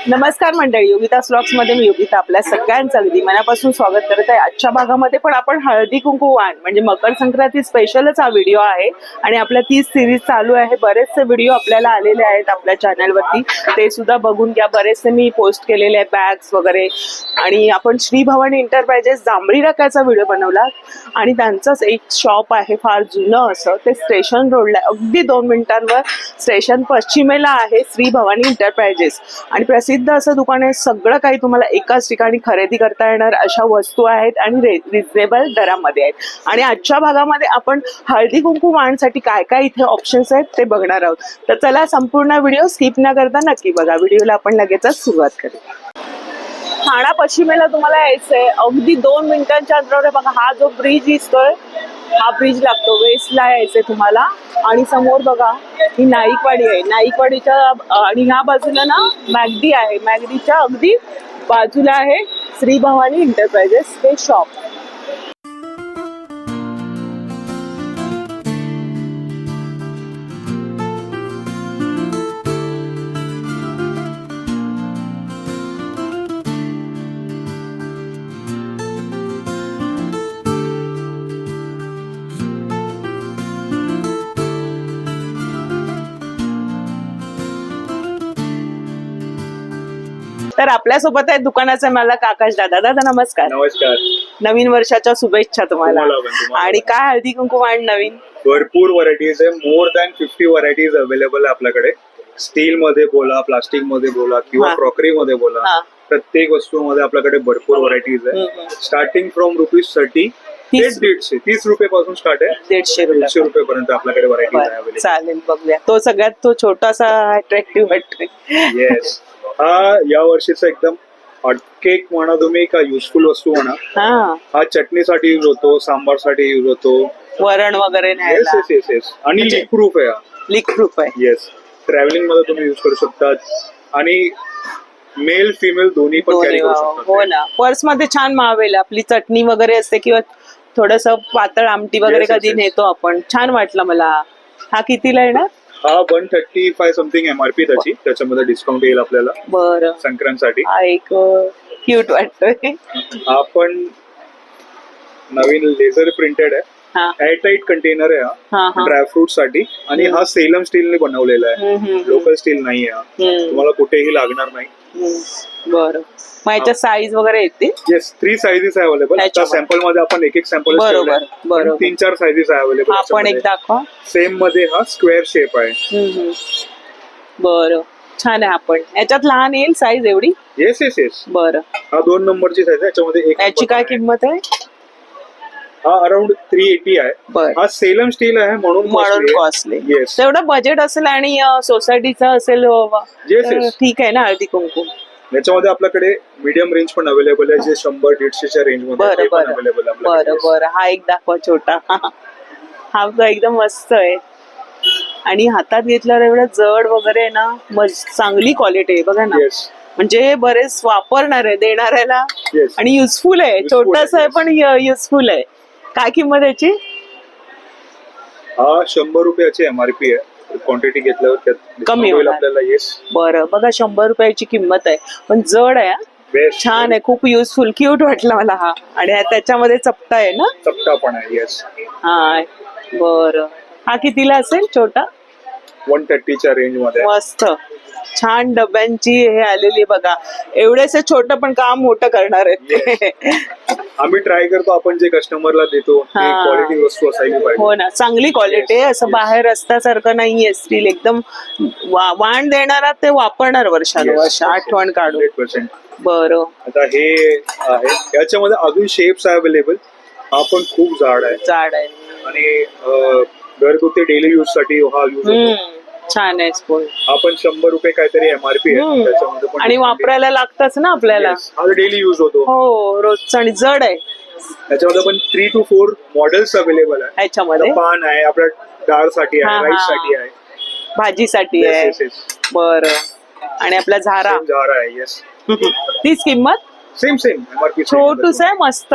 नमस्कार मंडळी, योगिता व्लॉग्स मध्ये मी योगिता आपल्या सगळ्यांचं अगदी मनापासून स्वागत करत आहे. आजच्या भागामध्ये पण आपण हळदी कुंकू वाण म्हणजे मकर संक्रांती स्पेशलच हा व्हिडिओ आहे आणि आपल्या तीच सिरीज चालू आहे. बरेचसे व्हिडिओ आपल्याला आलेले आहेत आपल्या चॅनलवरती, ते सुद्धा बघून घ्या. बरेचसे मी पोस्ट केलेले आहे बॅग्स वगैरे. आणि आपण श्री भवानी एंटरप्राइजेस जांभळी रकाचा व्हिडिओ बनवला आणि त्यांचंच एक शॉप आहे फार जुनं असं, ते स्टेशन रोडला अगदी 2 मिनिटांवर स्टेशन पश्चिमेला आहे श्री भवानी एंटरप्राइजेस. आणि प्रसिद्ध असं दुकान आहे. सगळं काही तुम्हाला एकाच ठिकाणी खरेदी करता येणार अशा वस्तू आहेत आणि रिजनेबल दरामध्ये आहेत. आणि आजच्या भागामध्ये आपण हळदी कुंकू वाणसाठी काय काय इथे ऑप्शन्स आहेत ते बघणार आहोत. तर चला संपूर्ण व्हिडिओ स्किप न करता नक्की बघा. व्हिडिओला आपण लगेचच सुरुवात करू. ठाणा पश्चिमेला तुम्हाला यायचंय, अगदी 2 मिनिटांच्या अंतरावर बघा. हा जो ब्रिज दिसतोय हा ब्रिज लागतो, वेस्टला यायचंय तुम्हाला. आणि समोर बघा ही नाईकवाडी आहे. नाईकवाडीच्या आणि ह्या बाजूला ना मॅगडी आहे. मॅगडीच्या अगदी बाजूला आहे श्री भवानी एंटरप्राइजेस हे शॉप. तर आपल्यासोबत आहे दुकानाचे मालक आकाश दादा. दादा नमस्कार. नमस्कार. नवीन वर्षाच्या शुभेच्छा तुम्हाला. तुम्हाला आणि काय हळदी कुंकू वाण नवीन? भरपूर व्हरायटीज आहे. मोर दॅन 50 व्हरायटीज अवेलेबल आहे आपल्याकडे. स्टील मध्ये बोला, प्लास्टिक मध्ये बोला किंवा क्रॉकरी मध्ये बोला, प्रत्येक वस्तूमध्ये आपल्याकडे भरपूर व्हरायटीज आहे. स्टार्टिंग फ्रॉम ₹30 ते 150 रुपयापासून स्टार्ट आहे. 150 रुपयापर्यंत आपल्याकडे व्हरायटीज आहे अवेलेबल. चालेल, बघूया. तो सगळ्यात तो छोटासा अट्रॅक्टिव्ह वाटतोय. येस, हा या वर्षीचा एकदम केक म्हणा तुम्ही का युजफुल वस्तू म्हणा. हा चटणीसाठी यूज होतो, सांबारसाठी यूज होतो, वरण वगैरे न्यायला. Yes yes. आणि लीक प्रूफ आहे. लीक प्रूफ आहे. येस, ट्रॅव्हलिंग मध्ये तुम्ही युज करू शकता आणि मेल फिमेल दोन्ही पण कॅरी करू शकता. हो ना, पर्स मध्ये छान मावेल. आपली चटणी वगैरे असते किंवा थोडस पातळ आमटी वगैरे कधी नेतो आपण. छान वाटलं मला. हा कितीला येणार? हा 135 समथिंग MRP त्याची. त्याच्यामध्ये डिस्काउंट येईल आपल्याला. बरं, संक्रांतसाठी. हा एक क्यूट वाटतोय. हा पण नवीन लेझर प्रिंटेड आहे. एअरटाईट कंटेनर आहे हा ड्रायफ्रुट साठी. आणि हा सेलम स्टीलने बनवलेला आहे, लोकल स्टील नाही आहे. तुम्हाला कुठेही लागणार नाही. बरं, मग याच्या साईज वगैरे येते? येस, 3 साइजेस आहे अवेलेबल. आता सॅम्पल मध्ये आपण एक सॅम्पल. बरोबर, 3-4 साइजेस आहे अवेलेबल. आपण एक दाखवा. सेम मध्ये हा स्क्वेअर शेप आहे. बरं, छान आहे. आपण याच्यात लहान येईल साईज एवढी? Yes yes yes. बरं, हा 2 नंबरची साईज आहे. याच्यामध्ये याची काय किंमत आहे? हा अराउंड 380 आहे. हा सेलम स्टील आहे म्हणून कॉस्टली. येस, तेवढं बजेट असेल आणि सोसायटीचा असेल ठीक आहे ना हळदी कुंकू. याच्यामध्ये आपल्याकडे मीडियम रेंज पण अवेलेबल आहे, जे 100-150च्या रेंज मध्ये अवेलेबल आहे. बरं बरं, हा एक दाखवा छोटा. हा एकदम मस्त आहे आणि हातात घेतल्यावर एवढं जड वगैरे ना, चांगली क्वालिटी आहे बघा ना. म्हणजे बरेच वापरणार आहे देणाऱ्याला आणि युजफुल आहे. छोटासा आहे पण युजफुल आहे. काय किंमत याची? हा 100 रुपयाची MRP आहे. क्वांटिटी घेतल्यावर कमी होईल आपल्याला. येस. बरं, बघा 100 रुपयाची किंमत आहे पण जड आहे. छान आहे, खूप युजफुल, क्यूट वाटला मला हा. आणि त्याच्यामध्ये चपटा आहे ना? चपटा पण आहे. येस. हा, बरं. हा कितीला असेल छोटा? 130च्या रेंज मध्ये. मस्त, छान डब्यांची हे आलेली बघा. एवढेसे छोटं पण काम मोठं करणार आहेत. आम्ही ट्राय करतो आपण जे कस्टमरला देतो क्वालिटी वस्तू असायला पाहिजे. हो ना, चांगली क्वालिटी आहे. असं बाहेर रस्त्यासारखं नाहीये स्टील. एकदम वाण देणारा ते वापरणार वर्षानुवर्ष, आठवण काढून. 100%. बरं, आता हे आहे. याच्यामध्ये अजून शेप्स अवेलेबल. हा पण खूप जाड आहे आणि घरगुती डेली यूज साठी हा यूज होतो. छान आहे स्पून. आपण 100 रुपये काहीतरी MRP आहे त्याच्यामध्ये पण. आणि वापरायला लागतच ना आपल्याला. हा डेली यूज होतो. हो, रोजचा. आणि जड आहे. त्याच्यामध्ये पण 3 to 4 मॉडेल्स अवेलेबल आहे. याच्यामध्ये पान आहे, आपल्या डाळ साठी आहे, राईस साठी आहे, भाजीसाठी आहे. बरं, आणि आपला झारा आहे. येस. तीच किंमत? Same MRP. छोटूस आहे, मस्त.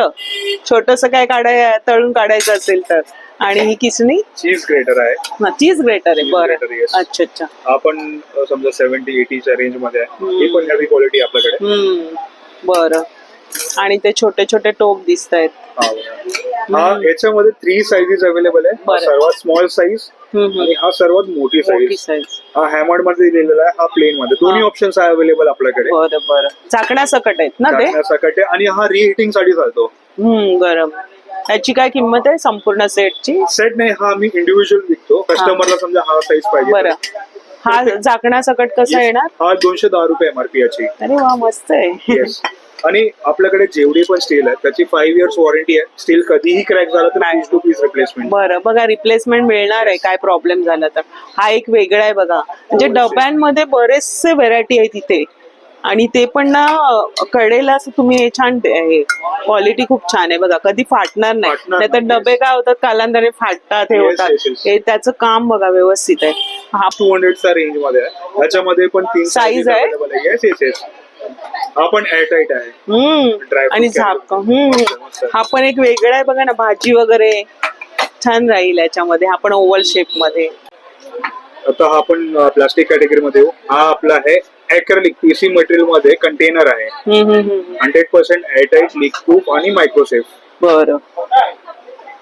छोटस काय तळून काढायचं असेल तर आणि ही किसणी चीज ग्रेटर आहे. चीज ग्रेटर आहे. बरं, grater, yes. अच्छा अच्छा. हा पण समजा 70-80च्या रेंज मध्ये आहे. ही पण हेवी क्वालिटी आपल्याकडे. बरं. आणि ते छोटे छोटे टोप दिसत आहेत. हा याच्यामध्ये 3 साईजेस अवेलेबल आहे. बरं. सर्वात स्मॉल साईज आणि हा सर्वात मोठी साईज. हा हॅमर्ड मध्ये दिलेला आहे, हा प्लेन मध्ये. दोन्ही ऑप्शन्स आहे अवेलेबल आपल्याकडे. बरं बरं. झाकण्यासकट आहेत ना ते? झाकण्यासकट आहे आणि हा रिहीटिंग साठी चालतो. गरम. याची काय किंमत आहे संपूर्ण सेटची? सेट नाही, हा मी इंडिव्हिज्युअल विकतो. कस्टमरला समजा हा साईज पाहिजे. बरं. हा झाकण्यासकट कसा येणार? हा 210 रुपये एमआरपी याची. अरे वा, मस्त आहे. आणि आपल्याकडे जेवढी पण स्टील आहे त्याची 5 इयर्स वॉरंटी आहे. स्टील कधीही क्रॅक झाला तर पीस टू पीस रिप्लेसमेंट. बरं, बघा रिप्लेसमेंट मिळणार आहे काय प्रॉब्लेम झाला तर. हा एक वेगळा आहे बघा. म्हणजे डब्यांमध्ये बरेचसे व्हेरायटी आहे तिथे. आणि ते पण ना कडेला असं तुम्ही हे छान आहे, क्वालिटी खूप छान आहे बघा. कधी फाटणार नाही तर डबे काय होतात कालांतराने फाटतात, हे होतात. हे त्याचं काम बघा व्यवस्थित आहे. हा 200 चा रेंज मध्ये आहे. याच्यामध्ये पण 3 साईज आहे. Yes yes yes. हा पण एअरटाईट आहे. आणि झाक. हा पण एक वेगळा आहे बघा ना, भाजी वगैरे छान राहील याच्यामध्ये. हा पण ओव्हल शेप मध्ये. आता हा पण प्लास्टिक कॅटेगरी मध्ये येऊ. हा आपला आहे ऍक्रेलिक पीसी मटेरियल मध्ये कंटेनर आहे. 100% एअरटाईट, लीक प्रूफ आणि मायक्रोसेफ. बरं.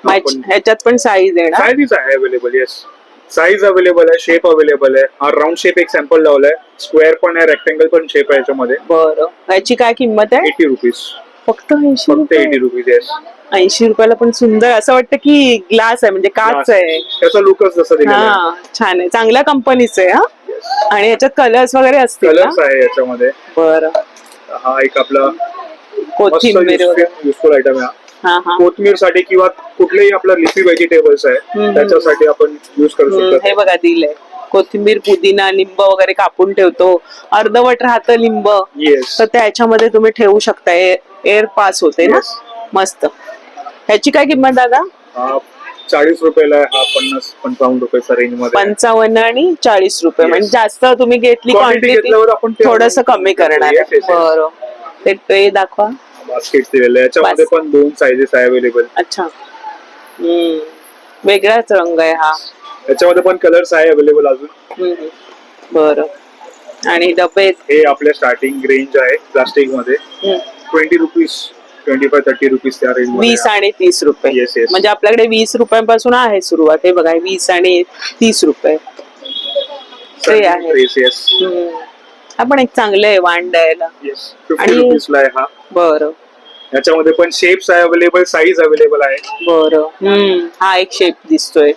ह्याच्यात पण साईज आहे ना? साईज आहे अवेलेबल. येस, साईज अवेलेबल आहे, शेप अवेलेबल आहे. हा राऊंड शेप एक सॅम्पल लावलाय, स्क्वेअर पण आहे, रेक्टेंगल पण शेप आहे याच्यामध्ये. बरं. याची काय किंमत आहे? 80 रुपीज. फक्त 80 रुपीज. येस, 80 रुपयाला पण सुंदर. असं वाटतं की ग्लास आहे, म्हणजे काच आहे. त्याचा लुकच जसा दिलेला आहे. छान आहे, चांगल्या कंपनीचं आहे. आणि याच्यात कलर्स वगैरे असतील? कलर्स आहे याच्यामध्ये. बरं. हा एक आपला कोथिंबीर युजफुल आयटम आहे. कोथिंबीर साठी किंवा कुठलेही आपला लिफी व्हेजिटेबल्स आहे त्याच्यासाठी आपण युज करू शकतो. हे बघा दिलंय. कोथिंबीर, पुदिना, लिंब वगैरे कापून ठेवतो. अर्धवट राहतं लिंब तर त्याच्यामध्ये तुम्ही ठेवू शकता. एअर पास होते ना. मस्त. ह्याची काय किंमत दादा? 40 रुपयाला. हा 50-55 रुपयाचा रेंज मध्ये. 55 आणि 40 रुपये. म्हणजे जास्त तुम्ही घेतली क्वांटिटी आपण थोडस कमी करणार. बरं. ते ट्रे दाखवा. बास्केट दिलेलं आहे. याच्यामध्ये पण 2 साईजेस आहे अवेलेबल. अच्छा. वेगळाच रंग आहे हा. याच्यामध्ये पण कलर्स आहे अवेलेबल अजून. बरं. आणि डबे हे आपल्या स्टार्टिंग रेंज आहे प्लास्टिक मध्ये. 20 रुपीज, 25-30 रुपीज त्या रेंज मध्ये. 20 आणि 30 रुपये. म्हणजे आपल्याकडे 20 रुपयांपासून आहे सुरुवात. हे बघा 20 आणि 30 रुपये ट्रे आहे. आपण एक चांगलं आहे वाण द्यायला. 50 रुपीजला आहे हा. बरं. याच्यामध्ये पण शेप्स आहे अवेलेबल, साईज अवेलेबल आहे. बरं. हा एक शेप दिसतोय.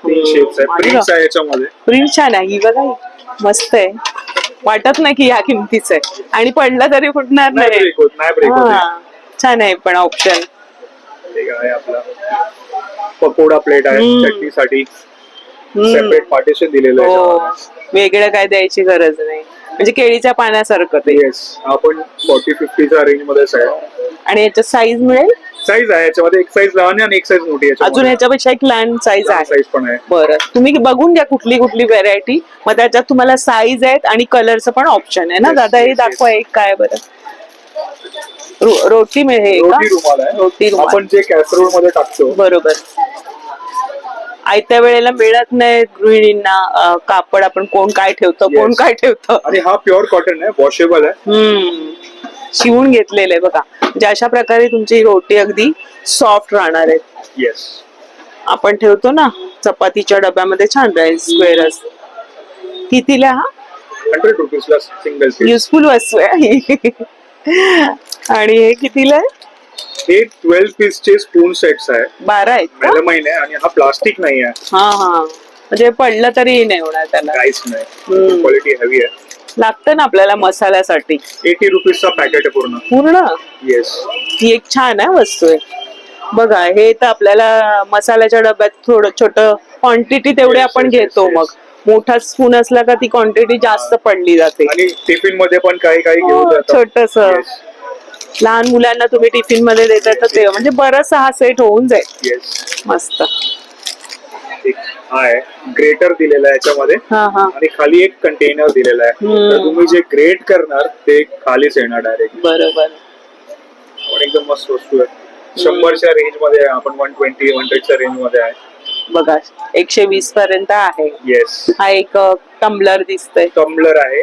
3 शेप्स आहे. प्रिंट्स आहे याच्यामध्ये. प्रिंट छान आहे. ही बघा मस्त आहे. वाटत नाही की ह्या किमतीच आहे. आणि पडला तरी फुटणार नाही. छान आहे पण ऑप्शन. आपला पकोडा प्लेट आहे चटणीसाठी. सेपरेट पार्टिशन दिलेलं आहे. वेगळं काय द्यायची गरज नाही. म्हणजे केळीच्या पाण्यासारखं ते. आपण 40-50च्या रेंज मध्येच आहे. आणि याच्यात साईज मिळेल? साईज आहे याच्यामध्ये. एक साईज लहान आणि एक साईज मोठी आहे. अजून याच्यापेक्षा एक लहान साईज आहे. साईज पण आहे. बरं. तुम्ही बघून घ्या कुठली कुठली व्हेरायटी. मग त्याच्यात तुम्हाला साईज आहेत आणि कलरचं पण ऑप्शन आहे ना दादा. हे दाखवा एक काय. बरं. रोटी रुमाल आहे. रोटी रुमाल आपण जे कॅसरोल मध्ये टाकतो. बरोबर. आयत्या वेळेला मिळत नाही गृहिणींना कापड. आपण कोण काय ठेवतं. आणि हा प्युअर कॉटन आहे, वॉशेबल आहे. शिवून घेतलेलं आहे बघा. म्हणजे अशा प्रकारे तुमची रोटी अगदी सॉफ्ट राहणार आहे. येस. आपण ठेवतो ना चपातीच्या डब्यामध्ये, छान राहील. स्क्वेअर असतो. कितीला हा? 100 रुपीजला सिंगल पीस. युजफुल वस्तू आहे. आणि हे कितीला आहे? हे 12 पीसचे स्पून सेट्स आहे. 12 आहेत. महिने. आणि हा प्लास्टिक नाही आहे. म्हणजे पडलं तरी नाही होणार त्याला. काहीच नाही. क्वालिटी हेवी आहे. लागतं ना आपल्याला मसाल्यासाठी. 80 रुपीजचा पॅकेट आहे पूर्ण. येस. ही एक छान आहे वस्तू आहे बघा. हे तर आपल्याला मसाल्याच्या डब्यात थोडं छोटं क्वांटिटी तेवढे आपण घेतो. मग मोठा स्पून असला का ती क्वांटिटी जास्त पडली जाते. आणि टिफिन मध्ये पण काही घेऊन जातो. छोटस लहान मुलांना तुम्ही टिफिन मध्ये देता तर ते म्हणजे बराचसा हा सेट होऊन जाईल. मस्त. आहे ग्रेटर दिलेला आहे याच्यामध्ये. आणि खाली एक कंटेनर दिलेला आहे. तुम्ही जे ग्रेट करणार ते खालीच येणार डायरेक्ट. बरोबर. एकदम मस्त वस्तू आहे. 100च्या रेंज मध्ये आहे. आपण 120 100च्या रेंज मध्ये आहे. बघा 120 पर्यंत आहे. येस. हा एक टम्बलर दिसतोय. टम्बलर आहे.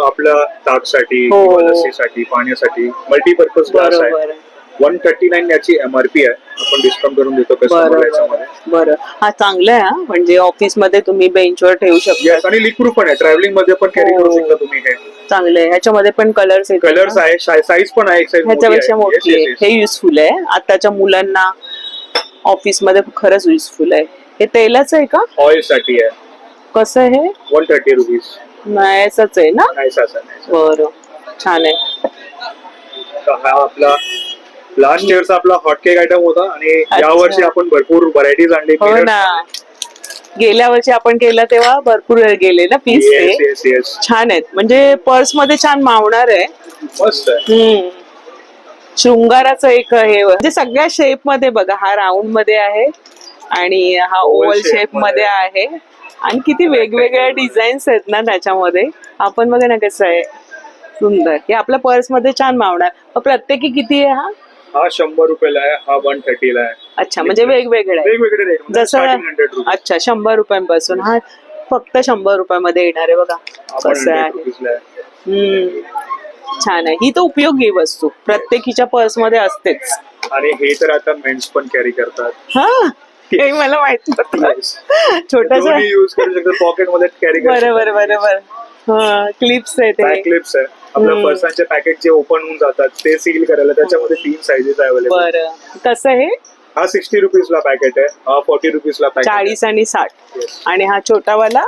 आपल्या ताकसाठी हो. किंवा लस्सीसाठी पाण्यासाठी मल्टीपर्पज ग्लास आहे. बरोबर. 139 याची MRP आहे. आपण डिस्काउंट करून देतो कस्टमरला याच्यामध्ये. बरं, हा चांगला आहे हा. म्हणजे ऑफिस मध्ये तुम्ही बेंचवर ठेवू शकता. येस, आणि लीक प्रूफ पण आहे. ट्रॅव्हलिंग मध्ये पण कॅरी करू शकता तुम्ही. हे चांगलं आहे. ह्याच्यामध्ये पण कलर्स आहेत. कलर्स आहे. साईज पण आहे. एक साईज ह्याच्यापेक्षा मोठी आहे. हे युजफुल आहे आताच्या मुलांना ऑफिस मध्ये खरंच युजफुल आहे. हे तेलाच आहे का? ऑइल साठी आहे. कसं आहे? 130 रुपीज. नाही असंच आहे ना? बरं, छान आहे. हा आपला लास्ट इयरचा आपला हॉटकेक आयटम होता आणि यावर्षी आपण भरपूर व्हरायटीज आणली. हो ना, गेल्या वर्षी आपण केलं तेव्हा भरपूर गेले ना पीस. ते छान आहेत. म्हणजे पर्स मध्ये छान मावणार आहे. मस्त. शृंगाराचं एक हे म्हणजे सगळ्या शेप मध्ये बघा. हा राऊंड मध्ये आहे आणि हा ओव्हल शेप मध्ये आहे. आणि किती वेगवेगळ्या डिझाईन्स आहेत ना त्याच्यामध्ये. आपण बघा ना कसं आहे सुंदर. हे आपल्या पर्स मध्ये छान मावणार. प्रत्येकी किती आहे हा? हा 100 रुपयाला आहे. हा 130 ला आहे. अच्छा, म्हणजे वेगवेगळे रेट. जसं अच्छा 100 रुपयांपासून. हा फक्त 100 रुपयामध्ये येणार आहे. बघा कसं आहे. छान आहे. ही तर उपयोगी वस्तू प्रत्येकीच्या पर्स मध्ये असतेच. आणि हे तर आता मेन्स पण कॅरी करतात. हा, हे मला माहित नव्हतं. छोटासा यूज करू शकतो. पॉकेट मध्ये कॅरी करतात. बरोबर. क्लिप्स आहे ते. क्लिप्स आहे. आपल्या पर्सांचे पॅकेट जे ओपन होऊन जातात ते सील करायला त्याच्यामध्ये 3 साइजेस अवेलेबल. बरं, कसं आहे? हा 60 रुपीजला पॅकेट आहे. हा 40 रुपीजला पॅकेट. 40 आणि 60. आणि हा छोटावाला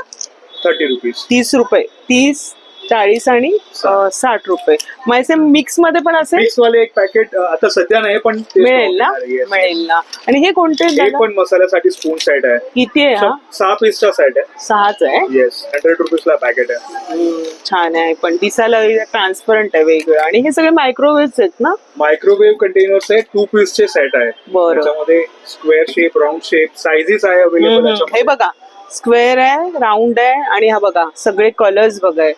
30 रुपीज. 30 रुपये. 30, 40 आणि 60 रुपये. माझे मिक्स मध्ये पण असेल. मिक्स वाले एक पॅकेट आता सध्या नाही पण मिळेल ना? मिळेल ना. आणि हे कोणते? हे पण मसाल्यासाठी स्पून सेट आहे. किती आहे हा? 6 पीसचा सेट आहे. 6च आहे. येस, 100 रुपीजला पॅकेट आहे. छान आहे. पण दिसायला ट्रान्सपरंट आहे वेगळं. आणि हे सगळे मायक्रोवेव्ह आहेत ना? मायक्रोवेव्ह कंटेनर्स आहे. 2 पीसचे सेट आहे. त्याच्यामध्ये square shape, round shape, sizes आहे अवेलेबल. हे बघा स्क्वेअर आहे, राऊंड आहे आणि हा बघा सगळे कलर्स बघा.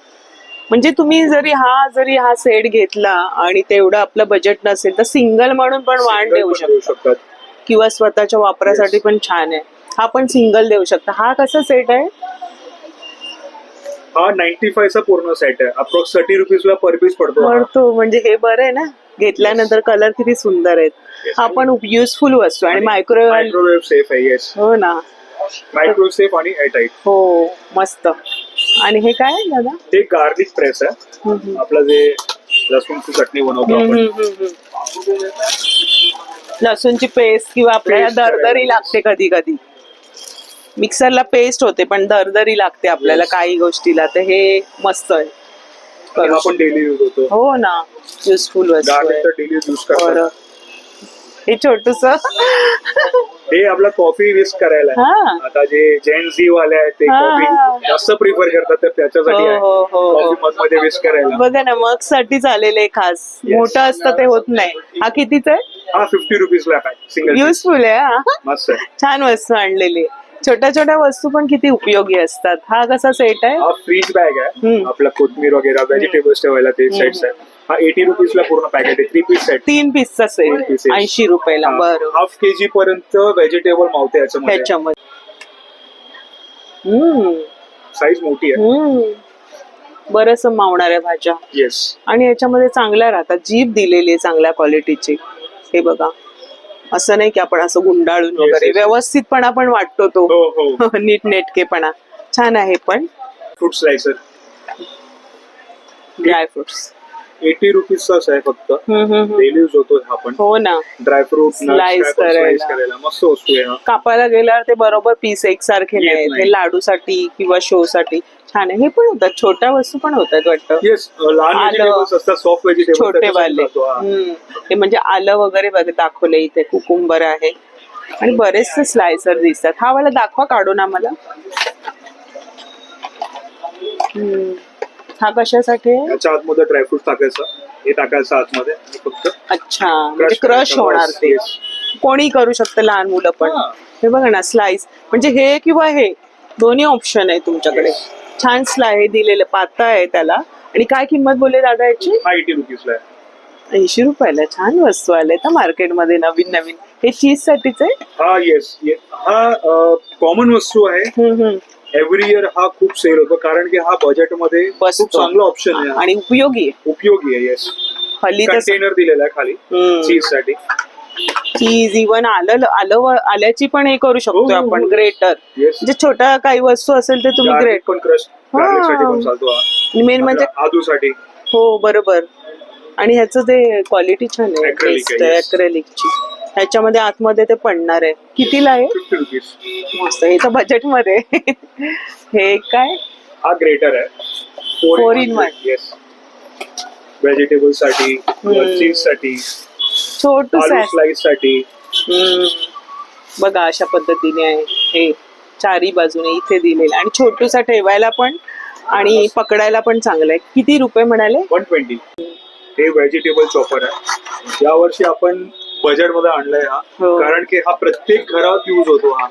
म्हणजे तुम्ही जरी हा सेट घेतला आणि तेवढं आपलं बजेट नसेल तर सिंगल म्हणून पण वाण देऊ शकतात किंवा स्वतःच्या वापरासाठी पण छान आहे. हा पण सिंगल देऊ शकता. हा कसा सेट आहे? हा 95 चा पूर्ण सेट आहे. अप्रॉक्स 30 रुपीजला पर पीस पडतो. म्हणजे हे बरं आहे ना. घेतल्यानंतर कलर किती सुंदर आहेत. हा पण युजफुल वस्तू आणि मायक्रोवेव्ह सेफ आहे. येस, हो ना. मायक्रोवेव्ह सेफ आणि एअरटाईट. हो, मस्त. आणि हे काय आहे दादा? ते गार्लिक प्रेस आहे. आपलं जे लसूणची चटणी बनवतो आपण. लसूणची पेस्ट किंवा आपल्याला दरदरी लागते कधी कधी. मिक्सरला पेस्ट होते पण दरदरी लागते आपल्याला काही गोष्टीला. तर हे मस्त आहे. आपण डेली यूज होतो. हो ना, युजफुल वस्तू आहे. डेली यूज करतो. हे छोटूस हे आपला कॉफी विस्क करायला. आता जे जेन झी वाले आहेत ते कॉफी जास्त प्रिफर करतात तर त्याच्यासाठी कॉफी मग मध्ये विस्क करायला. बघा ना, मग साठी चालेल आहे खास. मोठं असतं ते होत नाही. हा कितीचा आहे? हा 50 रुपीजला सिंगल. युजफुल आहे. मस्त. छान वस्तू आणलेली. छोट्या छोट्या वस्तू पण किती उपयोगी असतात. हा कसा सेट आहे? हा फ्रीज बॅग आहे. आपला कोथमीर वगैरे व्हेजिटेबल्स ठेवायला ते सेट्स आहे. हा 80 रुपीजला पूर्ण पॅकेट आहे. 3 पीस सेट. 3 पीसचा सेट 80 रुपयाला. बरं, हाफ केजी पर्यंत व्हेजिटेबल मावते याच्यामध्ये. साईज मोठी आहे. बरंच मावणाऱ्या भाज्या. येस. आणि याच्यामध्ये चांगल्या राहतात. जीभ दिलेली आहे चांगल्या क्वालिटीची. हे बघा, असं नाही की आपण असं गुंडाळून वगैरे. व्यवस्थितपणा पण वाटतो तो. नीट नेटकेपणा छान आहे. पण फ्रूट स्लायसर, ड्रायफ्रुट्स 80 रुपीजचाच आहे फक्त. डेली यूज होतो हा पण. हो ना, ड्रायफ्रूट स्लाइस करायला मस्त वस्तू आहे. कापायला गेल्यावर ते बरोबर पीस एकसारखे नाही. ते लाडूसाठी किंवा शो साठी छान आहे. हे पण होतात. छोट्या वस्तू पण होतात वाटतं. येस, लहान व्हेजिटेबल्स असतात, सॉफ्ट व्हेजिटेबल्स छोटे वाले. हे म्हणजे आलं वगैरे दाखवलंय इथे. कुकुंबर आहे आणि बरेचसे स्लायसर दिसतात. हा वाला दाखवा काढून आम्हाला. हा कशासाठी आहे? याच्या आतमध्ये ड्रायफ्रूट टाकायचं. हे टाकायचं आतमध्ये फक्त. अच्छा, म्हणजे क्रश होणार ते. कोणी करू शकतं, लहान मुलं पण. हे बघा ना, स्लाइस म्हणजे हे किंवा हे दोन्ही ऑप्शन आहे तुमच्याकडे. छान स्लाय दिलेलं पातळ आहे त्याला. आणि काय किंमत बोलले दादा याची? 80 रुपीजला आहे. 80 रुपयाला छान वस्तू आल्या तर मार्केटमध्ये नवीन नवीन. हे चीज साठीच आहे. हा येस, हा कॉमन वस्तू आहे. एव्हरी इयर हा खूप सेल होतो कारण की हा बजेटमध्ये बसतो. खूप चांगला ऑप्शन आहे आणि उपयोगी आहे. उपयोगी आहे. येस, हल्ली तर कंटेनर दिलेला आहे खाली चीज साठी. चीज इव्हन आल्याची पण हे करू शकतो हो, आपण. हो. ग्रेटर येस, म्हणजे छोट्या काही वस्तू असेल ते तुम्ही गार्लिक ग्रेट. पण क्रश गार्लिक साठी पण चालतो हा. मेन म्हणजे आदू साठी. हो बरोबर. आणि ह्याचं ते क्वालिटी छान आहे. Acrylic बेस्ट आहे, आहे yes. ॲक्रेलिकची. ह्याच्यामध्ये आतमध्ये ते पडणार आहे. कितीला आहे? 50 रुपीज. मस्त. हे तर बजेट मध्ये आहे. हे काय? हा ग्रेटर आहे. 4 in 1. येस, व्हेजिटेबल साठी, चीज साठी, छोटूस आलू आहे. स्लाइस साठी. बघा अशा पद्धतीने आहे हे. चारी बाजूने इथे दिलेलं आणि छोटूसा ठेवायला पण आणि पकडायला पण चांगलं आहे. किती रुपये म्हणाले? 120. हे व्हेजिटेबल चॉपर आहे. यावर्षी आपण बजेट मध्ये आणलाय हा. हो. कारण की हा प्रत्येक घरात युज होतो हा.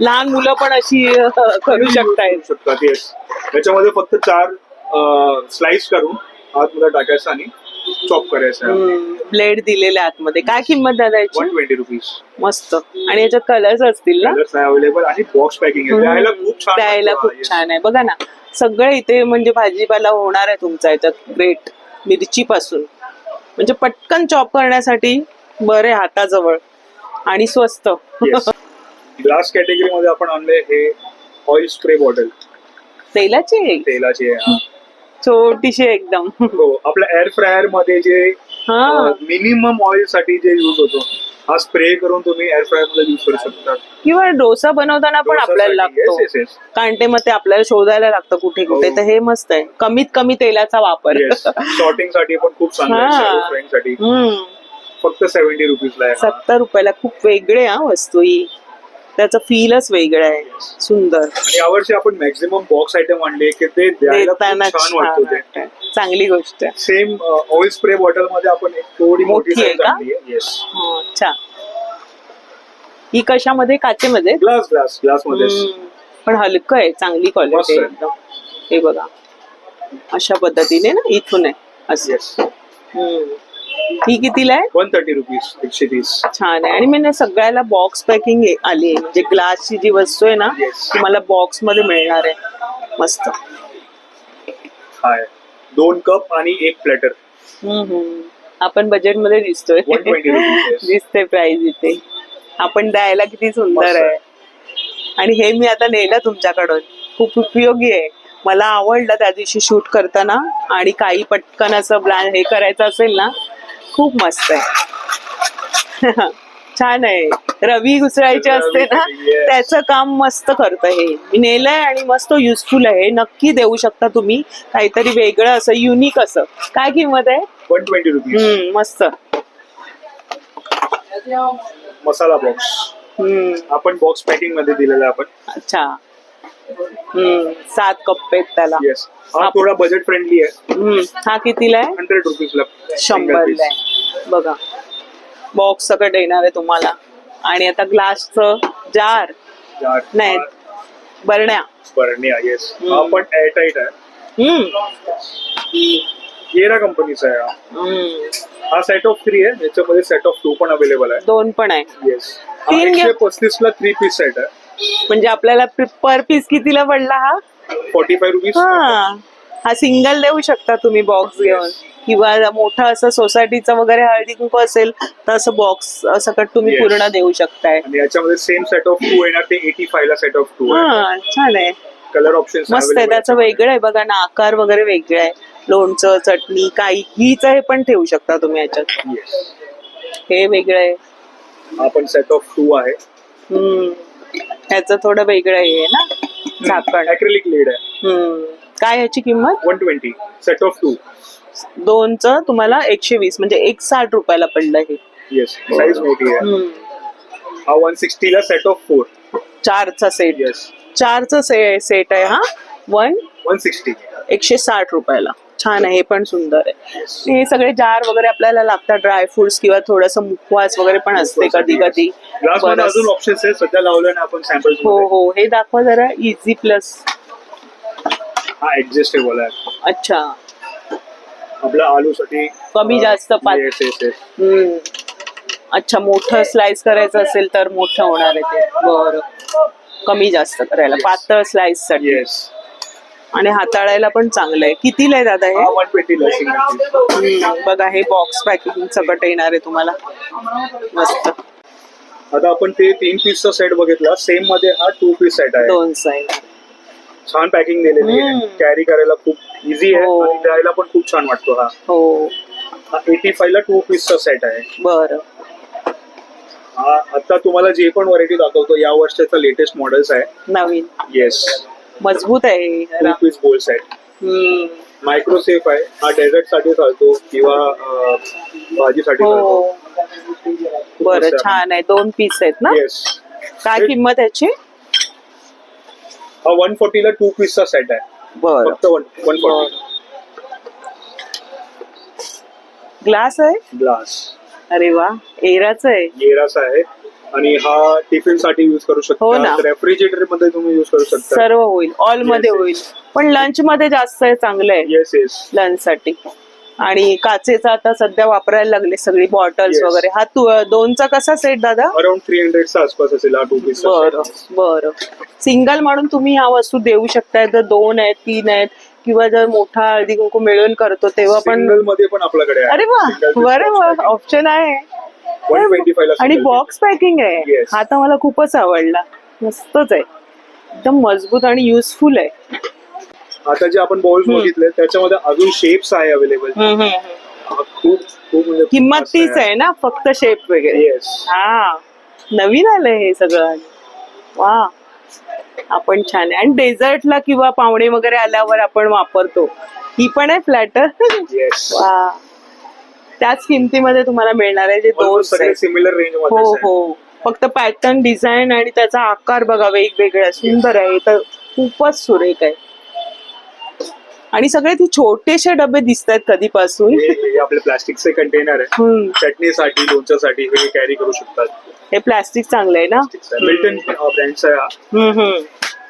लहान मुलं पण अशी करू शकतायत. येस, त्याच्यामध्ये फक्त 4 स्लाइस करून आतमध्ये टाकायचं आणि चॉप करायचं. ब्लेड दिलेले आतमध्ये. काय किंमत दादा याची? 120 रुपीज. मस्त. आणि याच्यात कलर्स असतील ना? कलर्स अवेलेबल आणि बॉक्स पॅकिंग आहे. द्यायला खूप छान द्यायला वाटतं. खूप छान आहे. बघा ना सगळं इथे म्हणजे भाजीपाला होणार आहे तुमचा याच्यात. ग्रेट. मिरची पासून म्हणजे पटकन चॉप करण्यासाठी बरे हाताजवळ आणि स्वस्त. ग्लास कॅटेगरी मध्ये आपण आणले हे ऑइल स्प्रे बॉटल. तेलाची तेलाची आहे. छोटीशी एकदम. हो, आपल्या एअर फ्रायर मध्ये जे मिनिमम ऑइल साठी जे युज होतो हा स्प्रे करून तुम्ही एअर फ्रायर मध्ये युज करू शकता. किंवा डोसा बनवताना पण आपल्याला लागतो. कांटे मग ते आपल्याला शोधायला लागतं कुठे कुठे. तर हे मस्त आहे. कमीत कमी तेलाचा वापर. शॉर्टिंग साठी पण खूप चांगलं आहे. साठी फक्त 70 रुपीजला आहे. 70 रुपयाला. खूप वेगळे हा वस्तू ही. त्याचं फीलच वेगळं आहे. सुंदर. आणि यावर्षी आपण मॅक्झिमम बॉक्स आयटम आणले की ते देताना छान वाटतं. चांगली गोष्ट आहे. सेम ऑइल स्प्रे बॉटल मध्ये आपण एक थोडी मोठी साईज आणली आहे. येस. अच्छा. ही कशामध्ये? काचेमध्ये? ग्लास मध्ये. पण हलकं आहे. चांगली क्वालिटी एकदम. हे बघा अशा पद्धतीने ना इथून आहे असं. ही कितीला आहे? 130 रुपीज. 130. छान आहे. आणि मी सगळ्याला बॉक्स पॅकिंग आली आहे. म्हणजे ग्लासची जी वस्तू आहे ना तुम्हाला बॉक्स मध्ये मिळणार आहे. मस्त. हाय 2 कप आणि 1 प्लेटर. आपण बजेट मध्ये दिसतोय. 120 रुपीज. दिसते प्राइस इथे. आपण द्यायला किती सुंदर आहे. आणि हे मी आता नेलं तुमच्याकडून. खूप उपयोगी आहे. मला आवडलं त्या दिवशी शूट करताना. आणि काही पटकन असं हे करायचं असेल ना खूप मस्त आहे. छान आहे. रवी घुसळायची असते ना त्याचं काम मस्त करतं हे. मी नेलंय आणि मस्त युजफुल आहे. नक्की देऊ शकता तुम्ही. काहीतरी वेगळं असं युनिक असं. काय किंमत आहे? 120 रुपीज. मस्त. मसाला बॉक्स. आपण बॉक्स पॅकिंग मध्ये दिलेला आपण. अच्छा. 7 कप आहेत त्याला. येस. हा थोडा बजेट फ्रेंडली आहे. हा कितीला आहे? 100 रुपीजला. 100 ला आहे. बघा बॉक्स सकट येणार आहे तुम्हाला. आणि आता ग्लासचं जार नाही बरण्या. येस. हा पण एअरटाईट आहे. येरा कंपनीचा आहे. हा सेट ऑफ 3 आहे. याच्यामध्ये सेट ऑफ 2 पण अवेलेबल आहे. 2 पण आहे. येस. 135 ला 3 पीस सेट आहे. म्हणजे आपल्याला पर पीस कितीला पडला हा? 45 रुपीज. हा सिंगल देऊ शकता तुम्ही बॉक्स घेऊन. किंवा मोठं असं सोसायटीचं वगैरे हळदी कुंकू असेल तर असं बॉक्स सकट तुम्ही पूर्ण देऊ शकताय. आणि याच्यामध्ये सेम सेट ऑफ 2 येणार. ते 85 ला सेट ऑफ 2 आहे. छान आहे. कलर ऑप्शन मस्त आहे. त्याचं वेगळं आहे. बघा ना आकार वगैरे वेगळे आहे. लोणचं चटणी काही घीचं हे पण ठेवू शकता तुम्ही याच्यात. हे वेगळं आहे. हा पण सेट ऑफ 2 आहे. ह्याचं थोडं वेगळं आहे ना झाकण. ॲक्रेलिक लीड आहे. काय ह्याची किंमत? 120. Set of 2. 2चं तुम्हाला 120 म्हणजे 160 रुपयाला पडलं हे. येस. साईज मोठी आहे. हा 160 ला सेट ऑफ 4. 4चा सेट. येस. 4चा सेट आहे हा. 160. 160 रुपयाला. छान आहे. हे पण सुंदर आहे. हे सगळे जार वगैरे आपल्याला लागतात. ड्रायफ्रुट्स किंवा थोडस मुखवास वगैरे पण असते कधी कधी. अजून ऑप्शन्स आहे. सध्या लावलं ना आपण सॅम्पल. हो हे दाखवा जरा. Easy plus. हा ऍडजस्टेबल आहे. अच्छा. आपल्या आलूसाठी कमी जास्त yes, yes, yes. अच्छा, मोठं स्लाइस करायचं असेल तर मोठं होणार आहे ते. बरं, कमी जास्त करायला पातळ स्लाइस साठी. Yes. आणि हाताळायला पण चांगलं आहे. कितीला आहे दादा हे? 120 ला single piece. बघा, हे बॉक्स पॅकिंग सकट येणार आहे तुम्हाला. मस्त. आता आपण ते 3 पीसचा सेट बघितला, सेम मध्ये हा 2 पीस सेट आहे. 2 साईड. छान पॅकिंग दिलेली आहे, कॅरी करायला खूप इझी आहे आणि द्यायला पण खूप छान वाटतो हा. हो, 85 ला 2 पीसचा सेट आहे. बरं. आता तुम्हाला जे पण व्हरायटी दाखवतो या वर्षाचा लेटेस्ट मॉडेल्स आहे नवीन. येस, मजबूत आहे. 2 पीस बोल सेट. मायक्रो सेफ आहे हा, डेझर्ट साठी चालतो किंवा भाजीसाठी चालतो. बरं, छान आहे. 2 पीस आहेत ना? येस. काय किंमत याची? हा 140 ला 2 पीसचा सेट आहे. बरं. फक्त 140. ग्लास आहे? ग्लास. अरे वा, एराचं आहे. येराचा आहे आणि हा टिफिन साठी युज करू हो ना. शकता, रेफ्रिजरेटर मध्ये तुम्ही युज करू शकता. सर्व होईल, ऑल मध्ये होईल. पण लंच मध्ये जास्त आहे, चांगलं आहे येस येस. लंच साठी. आणि काचेचा आता सध्या वापरायला लागले सगळी बॉटल्स वगैरे. हा 2चा कसा सेट दादा? अराउंड 300 चा आसपास असेल हा 2 पीस. बरं बरं. सिंगल म्हणून तुम्ही ह्या वस्तू देऊ शकताय. जर 2 आहेत, 3 आहेत किंवा जर मोठा हळदी कुंकू मिळून करतो तेव्हा पण. सिंगल मध्ये पण आपल्याकडे आहे. अरे वा, बरं, ऑप्शन आहे. 125 ला. आणि बॉक्स पॅकिंग आहे. हा तर मला खूपच आवडला. मस्तच आहे, एकदम मजबूत आणि युजफुल आहे. आता जे आपण बॉल्स बघितले त्याच्यामध्ये अजून शेप्स आहे अवेलेबल. खूप खूप म्हणजे किंमत तीच आहे ना, फक्त शेप वगैरे. येस. हा, नवीन आलंय हे सगळं. वा, आपण छान आहे. आणि डेझर्टला किंवा पाहुणे वगैरे आल्यावर आपण वापरतो. ही पण आहे प्लॅटर. येस. वा, त्याच किमतीमध्ये तुम्हाला मिळणार आहे जे 2 सगळे सिमिलर रेंज मध्ये. हो हो, फक्त पॅटर्न, डिझाईन आणि त्याचा आकार बघा वेगवेगळा, सुंदर आहे. तर खूपच सुरेख आहे. आणि सगळे ती छोटेसे डबे दिसत आहेत कधीपासून. हे आपले प्लास्टिकचे कंटेनर आहे, चटणीसाठी, लोणच्यासाठी हे कॅरी करू शकतात. हे प्लास्टिक चांगलं आहे ना? मिल्टन ब्रँडचा आहे.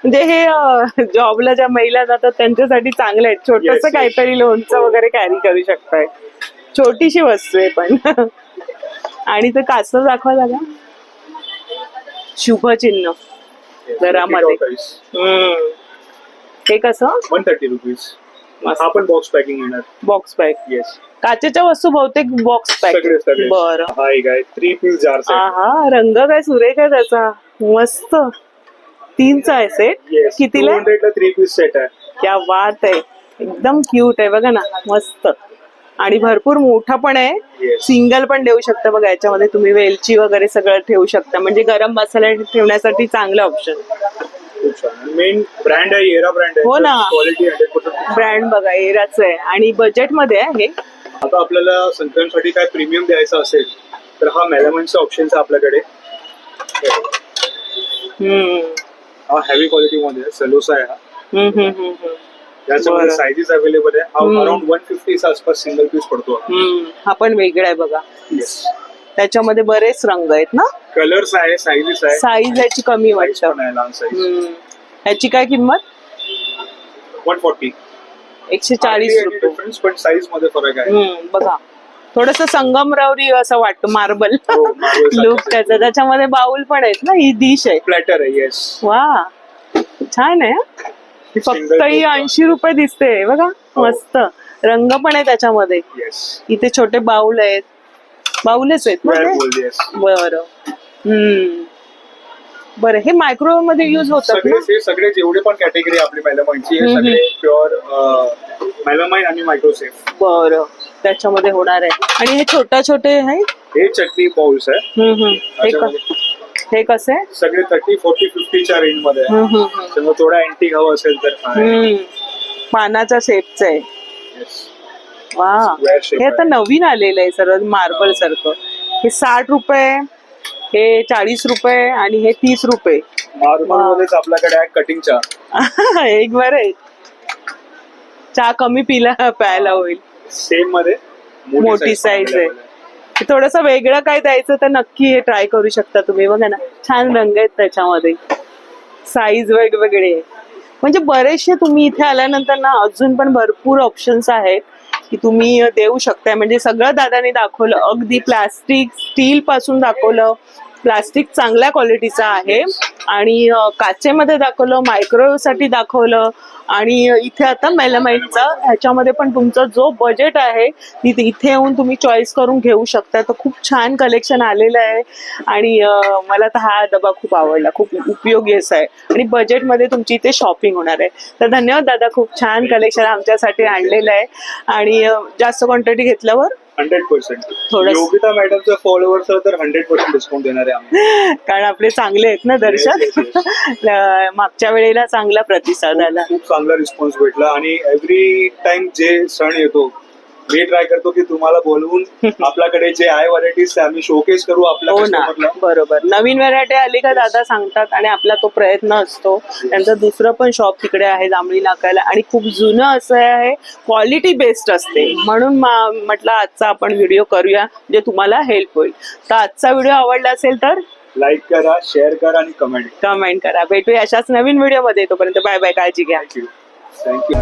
म्हणजे हे जॉबला ज्या महिला जातात त्यांच्यासाठी चांगलं आहे. छोटस काहीतरी लोणचं वगैरे कॅरी करू शकताय. छोटीशी वस्तू आहे पण. आणि ते कासव दाखवा दादा, शुभचिन्ह घरामध्ये. हे कसं? 130 रुपीज. हा पण बॉक्स पॅकिंग येणार. Box pack. येस. काचेच्या वस्तू बहुतेक बॉक्स पॅक. बरं. हा एक आहे 3 पीस जार सेट. हा, रंग काय सुरेख आहे त्याचा, मस्त. 3चा आहे सेट. कितीला? 200 ला 3 पीस सेट आहे. क्या बात आहे, एकदम क्यूट आहे बघा ना, मस्त. आणि भरपूर मोठा पण आहे. सिंगल पण देऊ शकता बघा. याच्यामध्ये तुम्ही वेलची वगैरे सगळं ठेवू शकता. म्हणजे गरम मसाला ठेवण्यासाठी चांगलं ऑप्शन. मेन ब्रँड आहे, येरा ब्रँड आहे. हो ना, क्वालिटी 100% ब्रँड बघा, एराचं आहे आणि बजेट मध्ये आहे हे. आता आपल्याला संक्रांतसाठी काय प्रीमियम द्यायचं असेल तर हा मेलामाइनचा ऑप्शन आहे आपल्याकडे. हा हेवी क्वालिटी मध्ये आहे, सेलोसा आहे हा. त्याच्यामध्ये साइजेस अवेलेबल आहे. हा अराउंड 150 च्या आसपास सिंगल पीस पडतो. हा पण वेगळा आहे बघा. त्याच्यामध्ये बरेच रंग आहेत ना, कलर्स आहे, साइजेस आहे. साईज याची कमी वाटतं. लहान साईज. याची काय किंमत? 140. 140 रुपये. डिफरन्स पण साईज मध्ये फरक आहे. बघा, थोडस संगमरवरी असं वाटतं, मार्बल लुक त्याचा. त्याच्यामध्ये बाउल पण आहेत ना, ही डिश आहे. प्लॅटर आहे. येस. वा, छान आहे. फक्त ही 80 रुपये दिसते बघा. मस्त रंग पण आहे त्याच्यामध्ये. इथे छोटे बाउल आहेत. बाउलच आहेत ना. बरं. बरं, हे मायक्रोवेव्ह मध्ये युज होतात ना? हे सगळे जेवढे पण कॅटेगरी आपली मेलामाइनची, हे सगळे प्युअर मेलामाइन आणि मायक्रोसेफ. बरं, त्याच्यामध्ये होणार आहे. आणि हे छोटे आहे, हे चटणी बाउल्स आहे. हे कसे? सगळे 30, 40, 50 च्या रेंज मध्ये आहे. थोडा अँटिक हवं असेल तर पानाच्या शेपचं आहे. वा, हे आता नवीन आलेलं आहे सर्व मार्बल सारखं. हे 60 रुपये, हे 40 रुपये आणि हे 30 रुपये. मार्बल मध्येच आपल्याकडे आहे कटिंग चहा. एक बरं आहे, चहा कमी प्यायला होईल. सेम मध्ये मोठी साईज आहे. थोडस वेगळं काय द्यायचं तर नक्की हे ट्राय करू शकता तुम्ही. बघा ना, छान रंग आहेत त्याच्यामध्ये, साईज वेगवेगळे. म्हणजे बरेचसे तुम्ही इथे आल्यानंतर ना अजून पण भरपूर ऑप्शन्स आहेत की तुम्ही देऊ शकताय. म्हणजे सगळं दादाने दाखवलं, अगदी प्लास्टिक स्टील पासून दाखवलं, प्लास्टिक चांगल्या क्वालिटीचं आहे आणि काचेमध्ये दाखवलं, मायक्रोवेव्ह साठी दाखवलं आणि इथे आता मेलामाइटचा ह्याच्यामध्ये पण तुमचं जो बजेट आहे इथे येऊन तुम्ही चॉईस करून घेऊ शकता. तर खूप छान कलेक्शन आलेलं आहे आणि मला तर हा डबा खूप आवडला, खूप उपयोगी असा आहे आणि बजेटमध्ये तुमची इथे शॉपिंग होणार आहे. तर धन्यवाद दादा, खूप छान कलेक्शन आमच्यासाठी आणलेलं आहे आणि जास्त क्वांटिटी घेतल्यावर 100% थोडं योगिता मॅडमच्या फॉलोअर्स तर 100% डिस्काउंट देणार आहे आम्ही. कारण आपले चांगले आहेत ना दर्शक. मागच्या वेळेला चांगला प्रतिसाद आला, खूप चांगला रिस्पॉन्स भेटला आणि एव्हरी टाइम जे सण येतो मी ट्राय करतो की तुम्हाला बोलवून आपल्याकडे जे आहे व्हरायटीज ते आम्ही शोकेस करू आपल्या हो ना, customer ला. बरोबर. नवीन व्हरायटी आली का दादा सांगतात आणि आपला तो प्रयत्न असतो. त्यांचं दुसरं पण शॉप तिकडे आहे जांभळी नाक्याला आणि खूप जुनं असं आहे, क्वालिटी बेस्ड असते. म्हणून म्हटलं आजचा आपण व्हिडिओ करूया जे तुम्हाला हेल्प होईल. तर आजचा व्हिडिओ आवडला असेल तर लाईक करा, शेअर करा आणि कमेंट करा. भेटूया अशाच नवीन व्हिडिओ मध्ये. तोपर्यंत बाय बाय, काळजी घ्या. थँक्यू.